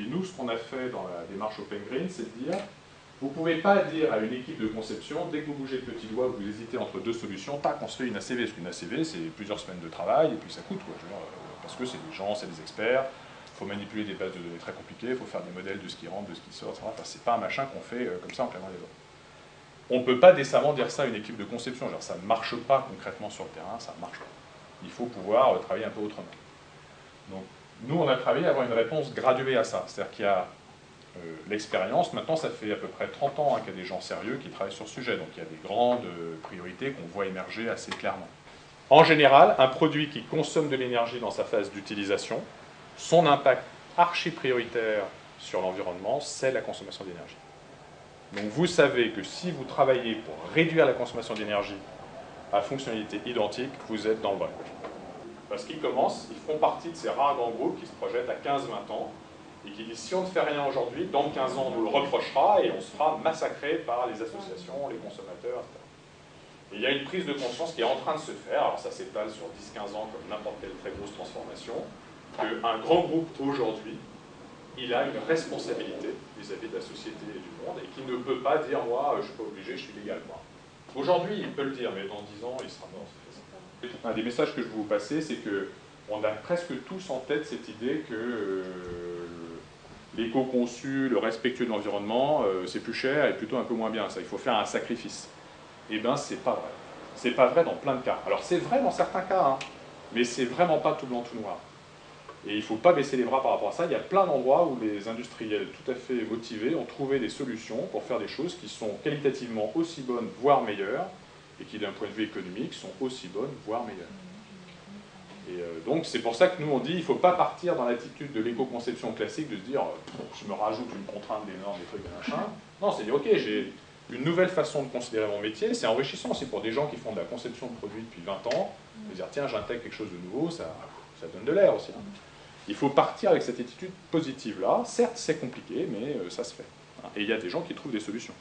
Et nous, ce qu'on a fait dans la démarche Open Green, c'est de dire, vous ne pouvez pas dire à une équipe de conception, dès que vous bougez le petit doigt, vous hésitez entre deux solutions, tac, on se fait une ACV. Parce qu'une ACV, c'est plusieurs semaines de travail, et puis ça coûte, quoi. Je veux dire, parce que c'est des gens, c'est des experts, il faut manipuler des bases de données très compliquées, il faut faire des modèles de ce qui rentre, de ce qui sort, etc. Enfin, c'est pas un machin qu'on fait comme ça en claquant les doigts. On ne peut pas décemment dire ça à une équipe de conception, genre ça ne marche pas concrètement sur le terrain, ça ne marche pas. Il faut pouvoir travailler un peu autrement. Donc, nous, on a travaillé à avoir une réponse graduée à ça. C'est-à-dire qu'il y a l'expérience. Maintenant, ça fait à peu près 30 ans qu'il y a des gens sérieux qui travaillent sur ce sujet. Donc, il y a des grandes priorités qu'on voit émerger assez clairement. En général, un produit qui consomme de l'énergie dans sa phase d'utilisation, son impact archi-prioritaire sur l'environnement, c'est la consommation d'énergie. Donc, vous savez que si vous travaillez pour réduire la consommation d'énergie à fonctionnalité identique, vous êtes dans le vrai. Parce qu'ils commencent, ils font partie de ces rares grands groupes qui se projettent à 15-20 ans et qui disent si on ne fait rien aujourd'hui, dans 15 ans on nous le reprochera et on se fera massacrer par les associations, les consommateurs, etc. Et il y a une prise de conscience qui est en train de se faire, alors ça s'étale sur 10-15 ans comme n'importe quelle très grosse transformation, qu'un grand groupe aujourd'hui, il a une responsabilité vis-à-vis de la société et du monde et qui ne peut pas dire moi je ne suis pas obligé, je suis légal. Aujourd'hui il peut le dire, mais dans 10 ans il sera mort. Un des messages que je veux vous passer, c'est qu'on a presque tous en tête cette idée que l'éco-conçu, le respectueux de l'environnement, c'est plus cher et plutôt un peu moins bien. Ça, il faut faire un sacrifice. Eh bien, c'est pas vrai. C'est pas vrai dans plein de cas. Alors, c'est vrai dans certains cas, hein, mais c'est vraiment pas tout blanc, tout noir. Et il ne faut pas baisser les bras par rapport à ça. Il y a plein d'endroits où les industriels tout à fait motivés ont trouvé des solutions pour faire des choses qui sont qualitativement aussi bonnes, voire meilleures, et qui, d'un point de vue économique, sont aussi bonnes, voire meilleures. Et donc, c'est pour ça que nous, on dit, il ne faut pas partir dans l'attitude de l'éco-conception classique, de se dire, je me rajoute une contrainte des normes, des trucs, des machins. Non, c'est dire, ok, j'ai une nouvelle façon de considérer mon métier, c'est enrichissant aussi pour des gens qui font de la conception de produits depuis 20 ans, de dire, tiens, j'intègre quelque chose de nouveau, ça donne de l'air aussi. Hein. Il faut partir avec cette attitude positive-là. Certes, c'est compliqué, mais ça se fait. Et il y a des gens qui trouvent des solutions.